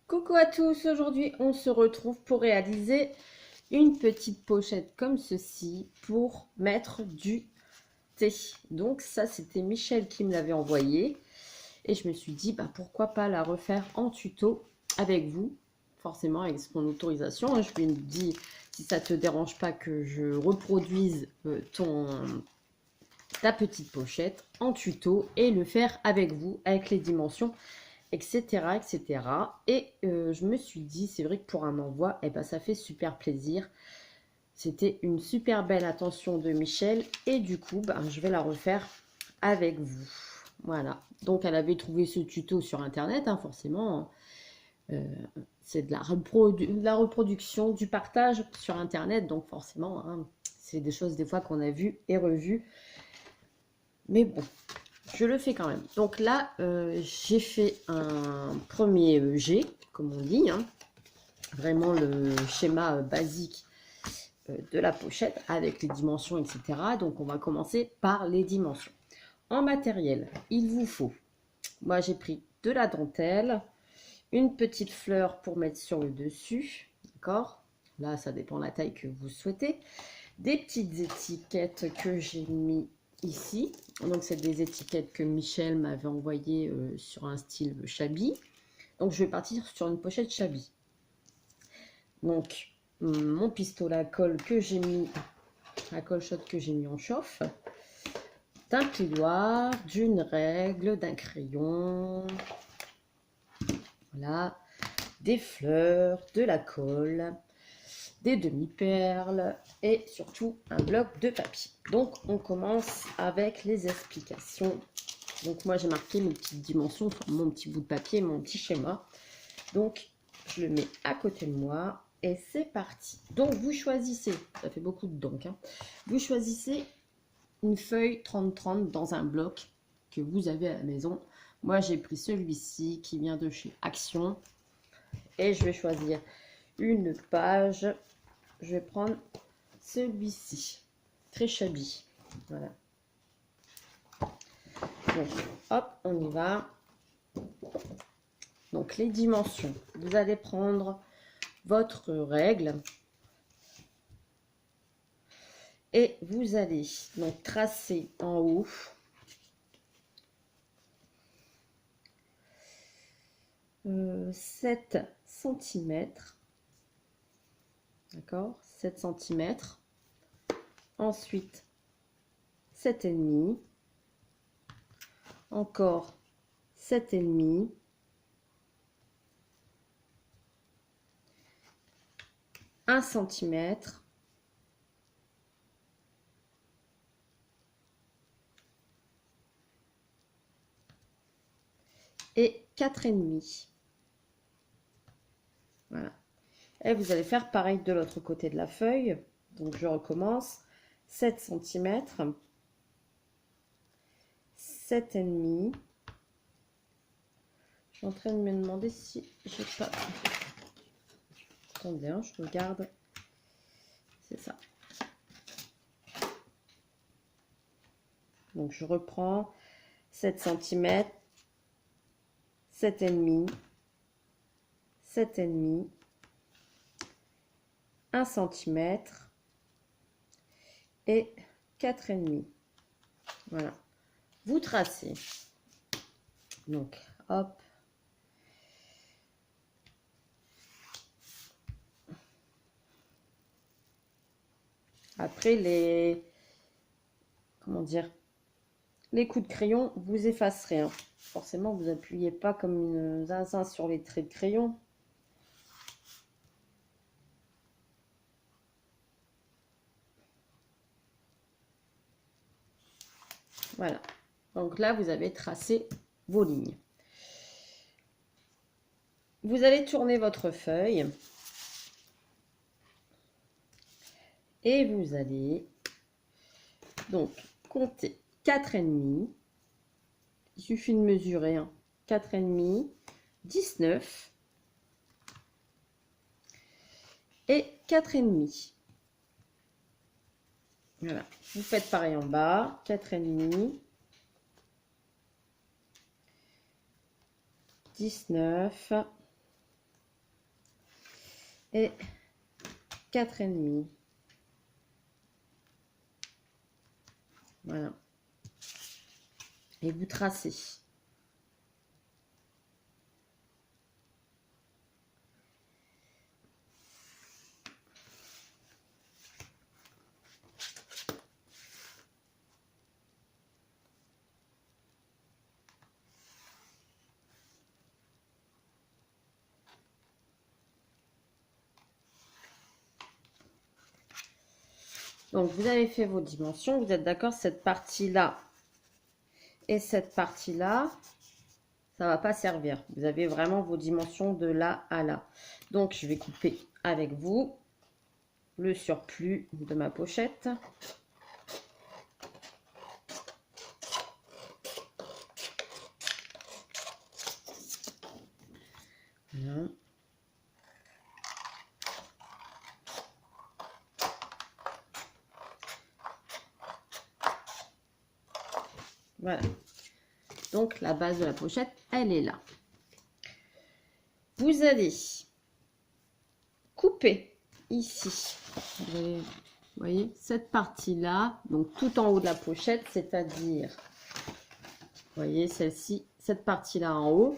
Coucou à tous, aujourd'hui on se retrouve pour réaliser une petite pochette comme ceci pour mettre du thé. Donc ça c'était Michel qui me l'avait envoyé et je me suis dit pourquoi pas la refaire en tuto avec vous, forcément avec son autorisation. Je lui ai dit si ça te dérange pas que je reproduise ta petite pochette en tuto et le faire avec vous avec les dimensions etc. etc. Et je me suis dit, c'est vrai que pour un envoi, ça fait super plaisir. C'était une super belle attention de Michel et du coup, je vais la refaire avec vous. Voilà. Donc, elle avait trouvé ce tuto sur Internet, forcément. Euh, c'est de la reproduction, du partage sur Internet. Donc, forcément, c'est des choses des fois qu'on a vues et revues. Mais bon, je le fais quand même. Donc là, j'ai fait un premier G, comme on dit, vraiment le schéma basique de la pochette avec les dimensions, etc. Donc on va commencer par les dimensions. En matériel, il vous faut, moi j'ai pris de la dentelle, une petite fleur pour mettre sur le dessus, d'accord? Là, ça dépend de la taille que vous souhaitez. Des petites étiquettes que j'ai mis ici. Donc, c'est des étiquettes que Michel m'avait envoyées sur un style Shabby. Donc, je vais partir sur une pochette Shabby. Donc, mon pistolet à colle que j'ai mis, à colle shot que j'ai mis en chauffe, d'un plioir, d'une règle, d'un crayon, voilà, des fleurs, de la colle, des demi-perles et surtout un bloc de papier. Donc on commence avec les explications. Donc moi j'ai marqué mes petites dimensions sur mon petit bout de papier, mon petit schéma. Donc je le mets à côté de moi et c'est parti. Donc vous choisissez, ça fait beaucoup de donc, vous choisissez une feuille 30-30 dans un bloc que vous avez à la maison. Moi j'ai pris celui-ci qui vient de chez Action et je vais choisir une page. Je vais prendre celui-ci, très shabby. Voilà. Donc, hop, on y va. Donc, les dimensions. Vous allez prendre votre règle et vous allez donc tracer en haut euh, 7 cm. D'accord, 7 cm. Ensuite, 7,5. Encore 7,5. Un centimètre. Et 4,5. Voilà. Et vous allez faire pareil de l'autre côté de la feuille. Donc je recommence. 7 cm. 7,5. Je suis en train de me demander si j'ai pas... Attendez, je regarde. C'est ça. Donc je reprends 7 cm, 7,5, 7,5, 1 cm et 4,5. Voilà. Vous tracez. Donc, hop. Après, comment dire, les coups de crayon, vous effacerez. Forcément, vous appuyez pas comme une zinzin sur les traits de crayon. Voilà. Donc là, vous avez tracé vos lignes. Vous allez tourner votre feuille et vous allez donc compter 4,5. Il suffit de mesurer 4,5, 19 et 4,5. Voilà. Vous faites pareil en bas, 4,5, 19 et 4,5. Voilà. Et vous tracez. Donc, vous avez fait vos dimensions. Vous êtes d'accord, cette partie-là et cette partie-là, ça va pas servir. Vous avez vraiment vos dimensions de là à là. Donc, je vais couper avec vous le surplus de ma pochette. Voilà. Voilà. Donc, la base de la pochette, elle est là. Vous allez couper ici. Vous voyez, cette partie-là, donc tout en haut de la pochette, c'est-à-dire, vous voyez, celle-ci, cette partie-là en haut.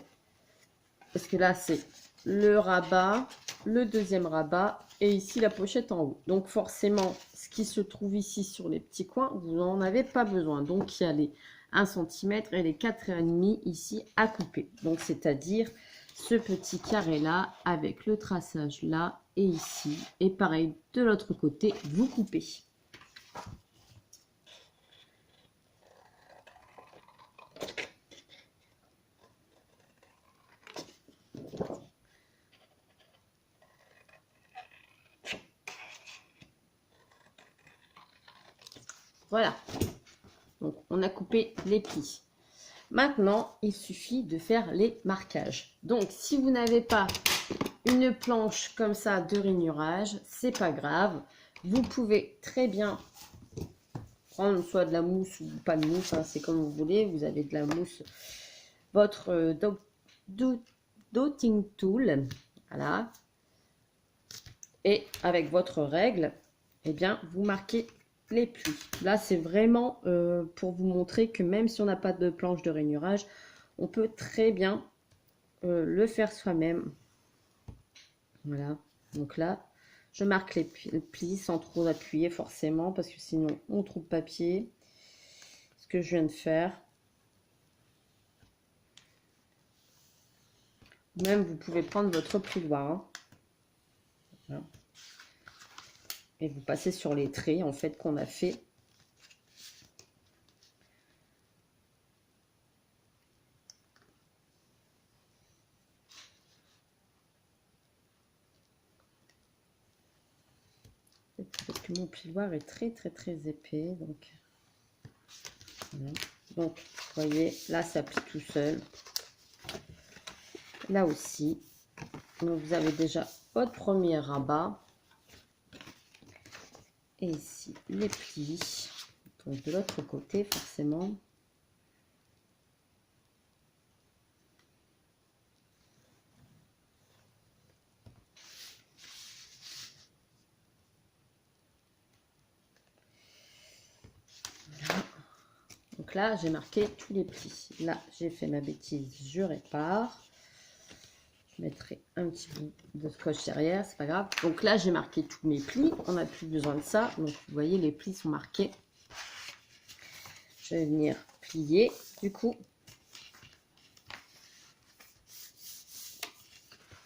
Parce que là, c'est le rabat, le deuxième rabat et ici la pochette en haut. Donc forcément, ce qui se trouve ici sur les petits coins, vous n'en avez pas besoin. Donc il y a les 1 cm et les 4,5 ici à couper. Donc c'est-à-dire ce petit carré là avec le traçage là et ici. Et pareil, de l'autre côté, vous coupez. Voilà. Donc, on a coupé les plis. Maintenant, il suffit de faire les marquages. Donc, si vous n'avez pas une planche comme ça de rainurage, c'est pas grave. Vous pouvez très bien prendre soit de la mousse ou pas de mousse, hein, c'est comme vous voulez. Vous avez de la mousse, votre dotting tool, voilà. Et avec votre règle, eh bien, vous marquez les plis. Là, c'est vraiment pour vous montrer que même si on n'a pas de planche de rainurage, on peut très bien le faire soi-même. Voilà. Donc là, je marque les plis sans trop appuyer forcément parce que sinon on trouve papier. Ce que je viens de faire. Même vous pouvez prendre votre plioir. Hein. Voilà. Et vous passez sur les traits en fait qu'on a fait. Parce que mon plioir est très épais, donc voilà. Donc vous voyez, là ça plie tout seul. Là aussi. Donc vous avez déjà votre premier rabat. Et ici les plis. Donc de l'autre côté forcément. Voilà. Donc là j'ai marqué tous les plis. Là j'ai fait ma bêtise, je répare. Je mettrai un petit bout de scotch derrière, c'est pas grave. Donc là j'ai marqué tous mes plis, on n'a plus besoin de ça. Donc vous voyez les plis sont marqués. Je vais venir plier du coup.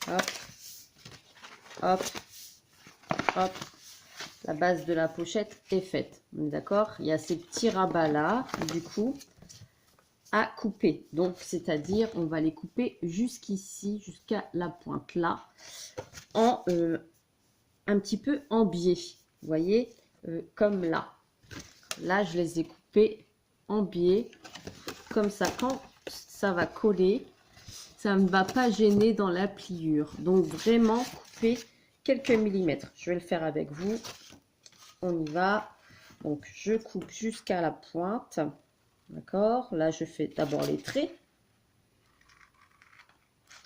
Hop, hop, hop. La base de la pochette est faite. On est d'accord? Il y a ces petits rabats là, du coup, à couper. Donc, c'est-à-dire, on va les couper jusqu'ici, jusqu'à la pointe là, en un petit peu en biais. Vous voyez, comme là. Là, je les ai coupés en biais, comme ça. Quand ça va coller, ça ne va pas gêner dans la pliure. Donc, vraiment, couper quelques millimètres. Je vais le faire avec vous. On y va. Donc, je coupe jusqu'à la pointe. D'accord. Là, je fais d'abord les traits.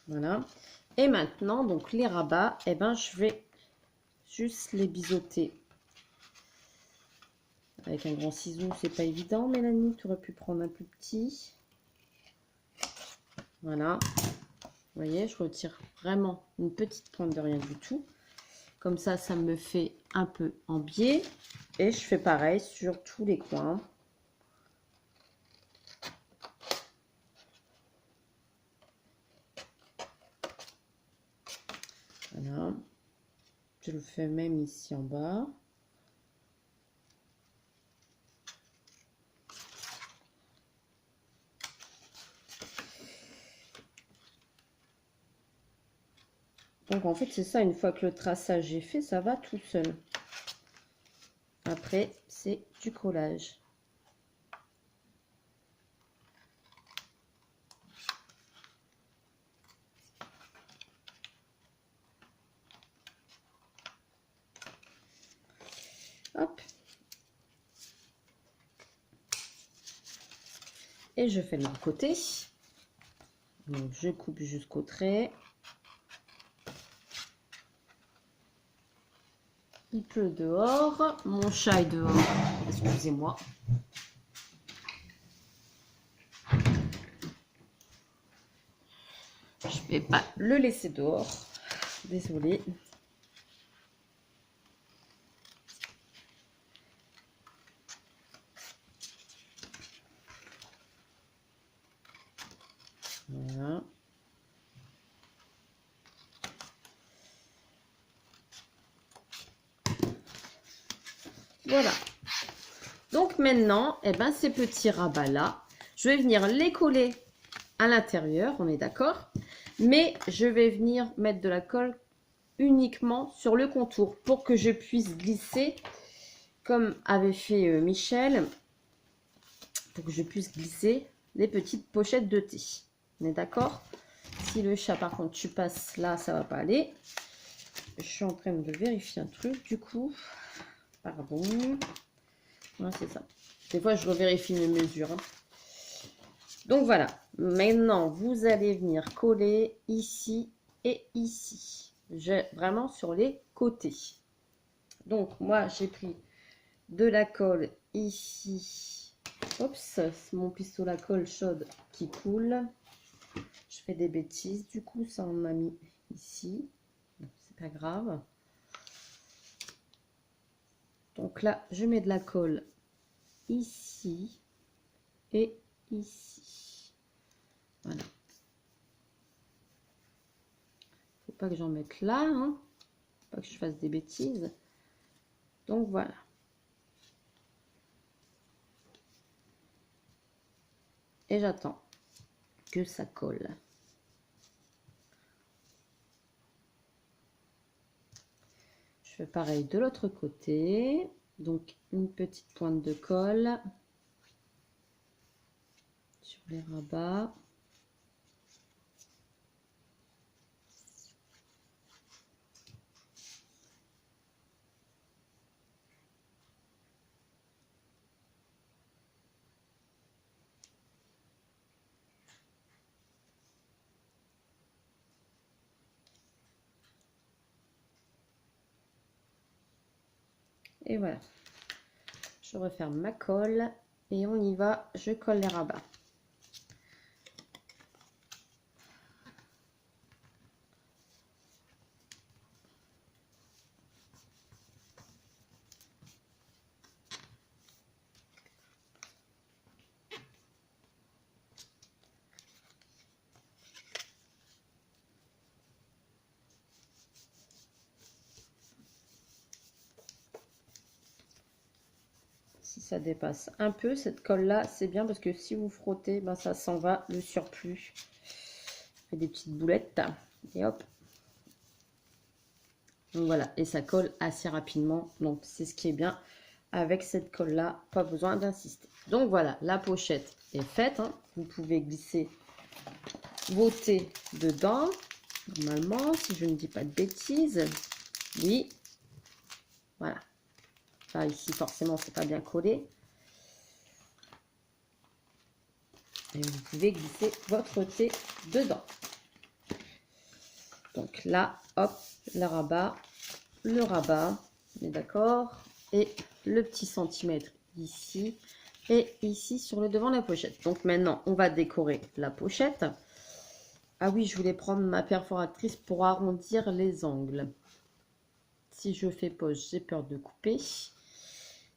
Voilà. Et maintenant, donc, les rabats, eh ben, je vais juste les biseauter. Avec un grand ciseau, c'est pas évident, Mélanie. Tu aurais pu prendre un plus petit. Voilà. Vous voyez, je retire vraiment une petite pointe de rien du tout. Comme ça me fait un peu en biais. Et je fais pareil sur tous les coins. Voilà. Je le fais même ici en bas. Donc en fait c'est ça, une fois que le traçage est fait, ça va tout seul. Après c'est du collage. Hop. Et je fais de l'autre côté. Donc je coupe jusqu'au trait. Il pleut dehors. Mon chat est dehors. Excusez-moi. Je vais pas le laisser dehors. Désolée. Voilà. Voilà. Donc maintenant, eh ben, ces petits rabats-là, je vais venir les coller à l'intérieur, on est d'accord? Mais je vais venir mettre de la colle uniquement sur le contour pour que je puisse glisser, comme avait fait Michel, pour que je puisse glisser les petites pochettes de thé. On est d'accord? Si le chat, par contre, tu passes là, ça va pas aller. Je suis en train de vérifier un truc, du coup. Pardon. Ouais, c'est ça. Des fois, je revérifie mes mesures. Hein. Donc, voilà. Maintenant, vous allez venir coller ici et ici. Vraiment sur les côtés. Donc, moi, j'ai pris de la colle ici. Oups, c'est mon pistolet à colle chaude qui coule. Je fais des bêtises. Du coup, ça en a mis ici. C'est pas grave. Donc là, je mets de la colle ici et ici. Voilà. Faut pas que j'en mette là, hein. Faut pas que je fasse des bêtises. Donc voilà. Et j'attends que ça colle. Je fais pareil de l'autre côté. Donc une petite pointe de colle sur les rabats. Et voilà. Je referme ma colle et on y va. Je colle les rabats. Si ça dépasse un peu, cette colle là, c'est bien parce que si vous frottez, ben ça s'en va le surplus. Fait des petites boulettes et hop. Donc voilà, et ça colle assez rapidement. Donc c'est ce qui est bien avec cette colle là, pas besoin d'insister. Donc voilà, la pochette est faite. Hein. Vous pouvez glisser vos thés dedans. Normalement, si je ne dis pas de bêtises. Oui. Voilà. Là, ici, forcément, c'est pas bien collé. Et vous pouvez glisser votre thé dedans. Donc là, hop, le rabat. le rabat, on est d'accord, et le petit centimètre ici, et ici sur le devant de la pochette. Donc maintenant, on va décorer la pochette. Ah oui, je voulais prendre ma perforatrice pour arrondir les angles. Si je fais pause, j'ai peur de couper.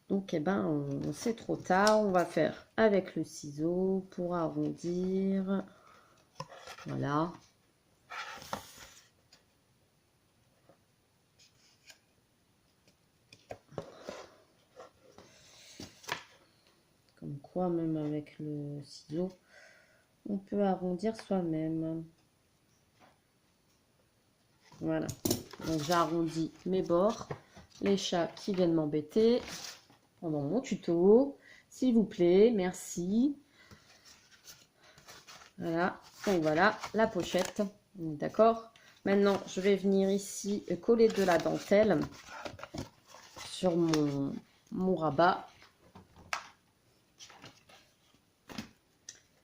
Donc, eh ben, c'est trop tard. On va faire avec le ciseau pour arrondir. Voilà. Comme quoi, même avec le ciseau, on peut arrondir soi-même. Voilà. Donc, j'arrondis mes bords. Les chats qui viennent m'embêter pendant mon tuto. S'il vous plaît, merci. Voilà. Donc, voilà la pochette. D'accord. Maintenant, je vais venir ici coller de la dentelle sur mon rabat.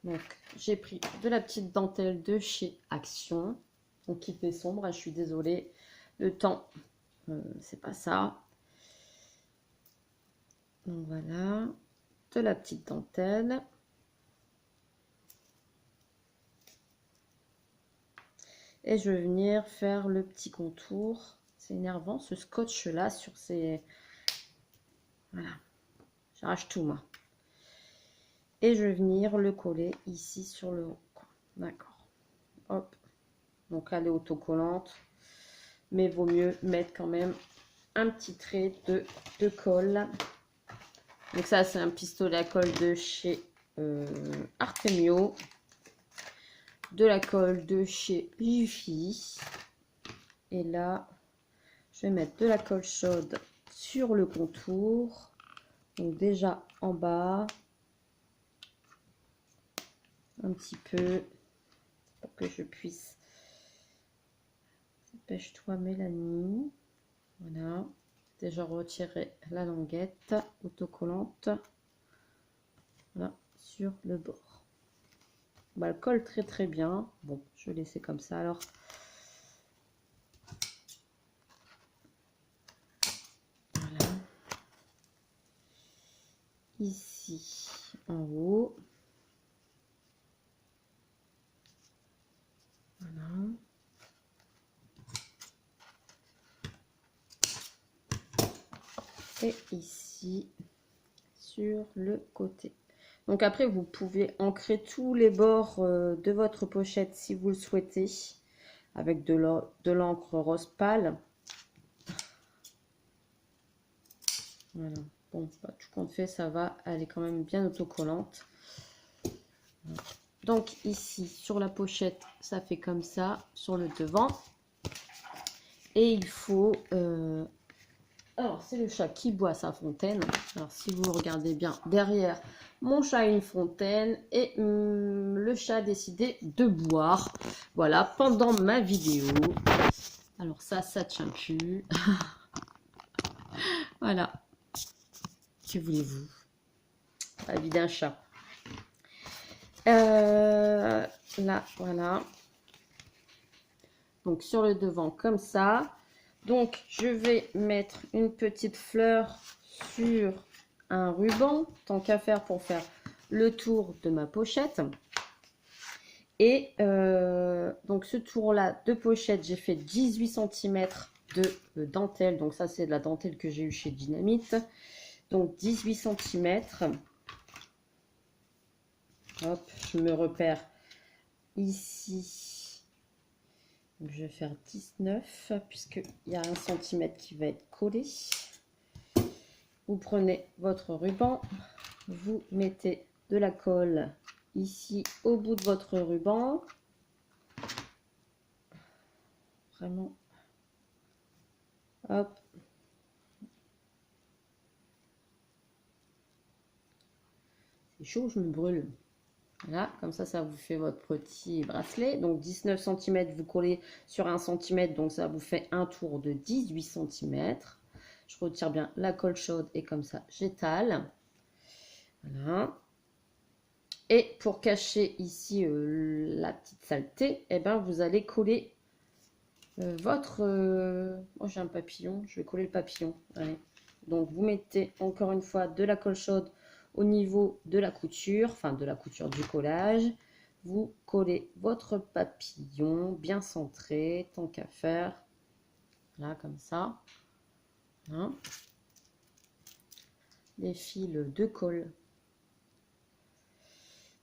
Donc, j'ai pris de la petite dentelle de chez Action. Donc, il fait sombre, je suis désolée. Le temps, c'est pas ça. Donc, voilà. De la petite dentelle. Et je vais venir faire le petit contour. C'est énervant, ce scotch-là sur ces... Voilà. J'arrache tout, moi. Et je vais venir le coller ici sur le haut. D'accord. Hop. Donc, elle est autocollante. Mais vaut mieux mettre quand même un petit trait de colle. Donc ça, c'est un pistolet à colle de chez Artemio. De la colle de chez Jiffy. Et là, je vais mettre de la colle chaude sur le contour. Donc déjà en bas. Un petit peu. Pour que je puisse... Dépêche-toi, Mélanie. Voilà. Déjà retirer la languette autocollante. Voilà, sur le bord. Bah, elle colle très très bien. Bon, je vais laisser comme ça alors. Voilà. Ici, en haut. Voilà. Et ici, sur le côté. Donc après, vous pouvez ancrer tous les bords de votre pochette si vous le souhaitez. Avec de l'encre rose pâle. Voilà. Bon, bah, tout compte fait, ça va. Elle est quand même bien autocollante. Donc ici, sur la pochette, ça fait comme ça, sur le devant. Et il faut... Alors, c'est le chat qui boit sa fontaine. Alors, si vous regardez bien, derrière, mon chat a une fontaine. Et le chat a décidé de boire. Voilà, pendant ma vidéo. Alors ça tient plus. Voilà. Que voulez-vous? La vie d'un chat. Là, voilà. Donc, sur le devant, comme ça. Donc, je vais mettre une petite fleur sur un ruban. Tant qu'à faire pour faire le tour de ma pochette. Et donc, ce tour-là de pochette, j'ai fait 18 cm de dentelle. Donc, ça, c'est de la dentelle que j'ai eue chez Dynamite. Donc, 18 cm. Hop, je me repère ici. Donc, je vais faire 19 puisqu'il y a 1 cm qui va être collé. Vous prenez votre ruban, vous mettez de la colle ici au bout de votre ruban. Vraiment. Hop. C'est chaud, je me brûle. Voilà, comme ça vous fait votre petit bracelet. Donc 19 cm, vous collez sur 1 cm, donc ça vous fait un tour de 18 cm. Je retire bien la colle chaude et comme ça, j'étale. Voilà. Et pour cacher ici la petite saleté, eh ben, vous allez coller Moi j'ai un papillon, je vais coller le papillon. Allez. Donc vous mettez encore une fois de la colle chaude au niveau de la couture, enfin de la couture du collage. Vous collez votre papillon bien centré, tant qu'à faire. Là, comme ça. Hein. Les fils de colle.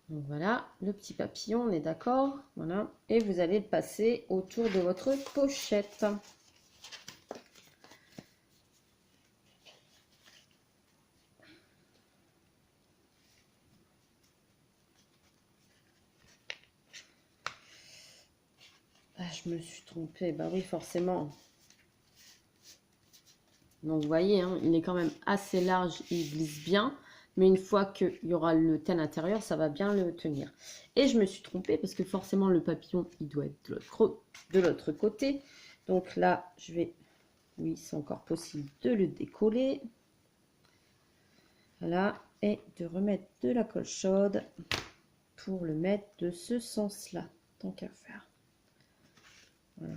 Donc voilà, le petit papillon, on est d'accord. Voilà. Et vous allez le passer autour de votre pochette. Ah, je me suis trompée. Bah oui, forcément. Donc vous voyez, hein, il est quand même assez large, il glisse bien. Mais une fois qu'il y aura le thé à l'intérieur, ça va bien le tenir. Et je me suis trompée parce que forcément le papillon, il doit être de l'autre côté. Donc là, je vais... Oui, c'est encore possible de le décoller. Voilà. Et de remettre de la colle chaude pour le mettre de ce sens-là. Tant qu'à faire. Voilà.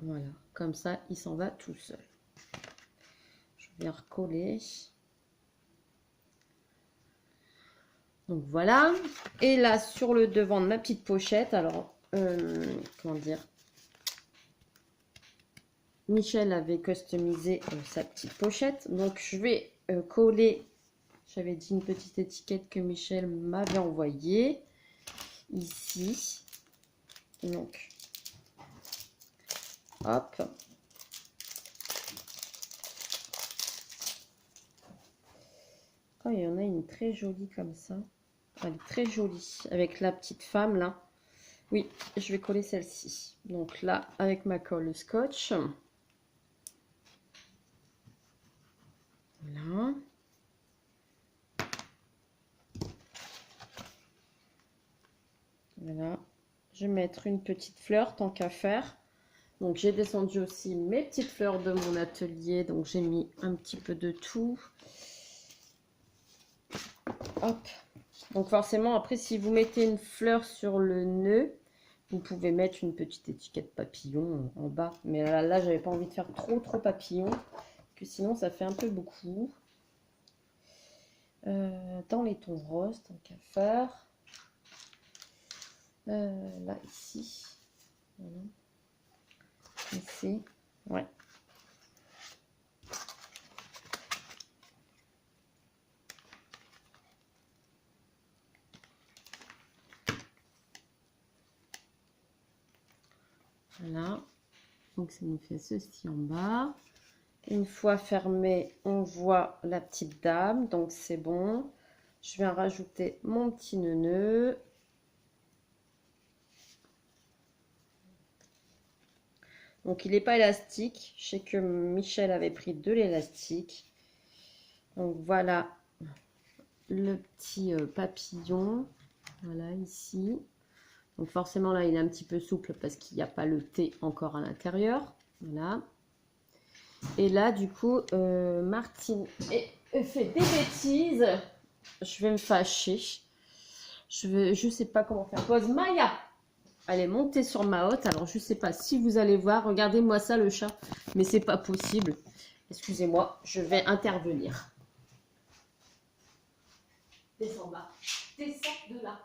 Voilà. Comme ça, il s'en va tout seul. Je viens recoller. Donc voilà. Et là, sur le devant de ma petite pochette, alors, comment dire, Michel avait customisé sa petite pochette. Donc je vais coller, j'avais dit une petite étiquette que Michel m'avait envoyée. Ici. Donc, hop. Oh, il y en a une très jolie comme ça. Elle est très jolie. Avec la petite femme là. Oui, je vais coller celle-ci. Donc là, avec ma colle scotch. Voilà. Voilà. Je vais mettre une petite fleur tant qu'à faire. Donc j'ai descendu aussi mes petites fleurs de mon atelier. Donc j'ai mis un petit peu de tout. Hop. Donc forcément, après, si vous mettez une fleur sur le nœud, vous pouvez mettre une petite étiquette papillon en bas. Mais là j'avais pas envie de faire trop papillon, que sinon ça fait un peu beaucoup. Dans les tons roses, tant qu'à faire. Là, ici. Voilà. Ici. Ouais. Voilà. Donc ça nous fait ceci en bas. Une fois fermé, on voit la petite dame. Donc c'est bon. Je viens rajouter mon petit nœud. Donc il n'est pas élastique. Je sais que Michel avait pris de l'élastique. Donc voilà le petit papillon. Voilà ici. Donc forcément là il est un petit peu souple parce qu'il n'y a pas le thé encore à l'intérieur. Voilà. Et là du coup Martine fait des bêtises. Je vais me fâcher. Je sais pas comment faire. Pause Maya. Elle est montée sur ma hotte. Alors je sais pas si vous allez voir. Regardez-moi ça le chat. Mais c'est pas possible. Excusez-moi, je vais intervenir. Descends bas. Descends de là.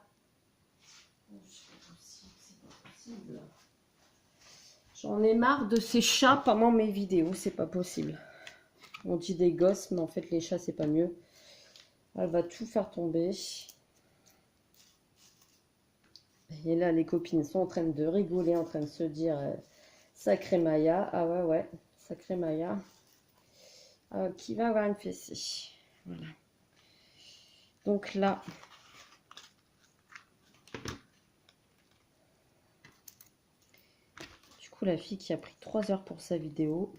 J'en ai marre de ces chats pendant mes vidéos, c'est pas possible. On dit des gosses, mais en fait les chats c'est pas mieux. Elle va tout faire tomber. Et là les copines sont en train de rigoler, en train de se dire sacré Maya. Ah ouais, sacré Maya. Qui va avoir une fessée. Voilà. Donc là, du coup la fille qui a pris 3 heures pour sa vidéo.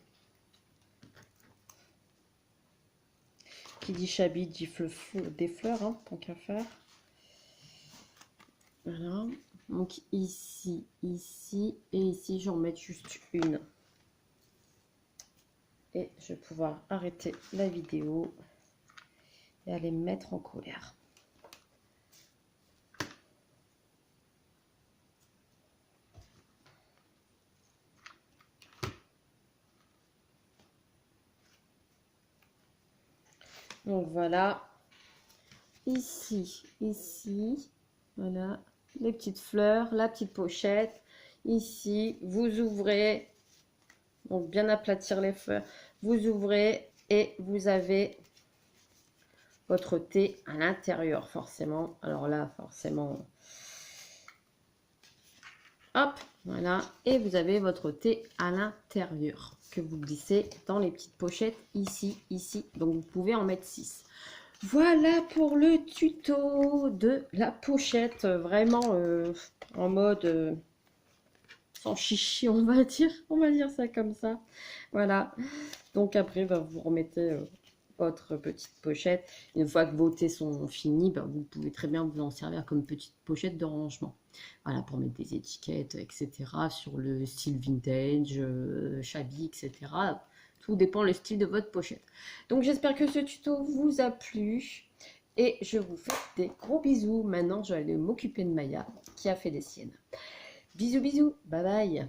Qui dit chabit dit des fleurs, hein, tant qu'à faire. Voilà. Donc ici, ici et ici, j'en mets juste une. Et je vais pouvoir arrêter la vidéo et aller me mettre en colère. Donc voilà, ici, voilà, les petites fleurs, la petite pochette. Ici, vous ouvrez, donc bien aplatir les fleurs, vous ouvrez et vous avez votre thé à l'intérieur, forcément. Alors là, forcément, hop, voilà. Et vous avez votre thé à l'intérieur que vous glissez dans les petites pochettes ici. Donc vous pouvez en mettre 6. Voilà pour le tuto de la pochette, vraiment en mode sans chichi, on va dire ça comme ça. Voilà, donc après vous remettez votre petite pochette. Une fois que vos thés sont finis, vous pouvez très bien vous en servir comme petite pochette de rangement. Voilà, pour mettre des étiquettes, etc. sur le style vintage, shabby, etc. Tout dépend le style de votre pochette. Donc j'espère que ce tuto vous a plu. Et je vous fais des gros bisous. Maintenant, je vais aller m'occuper de Maya qui a fait les siennes. Bisous, bisous. Bye bye.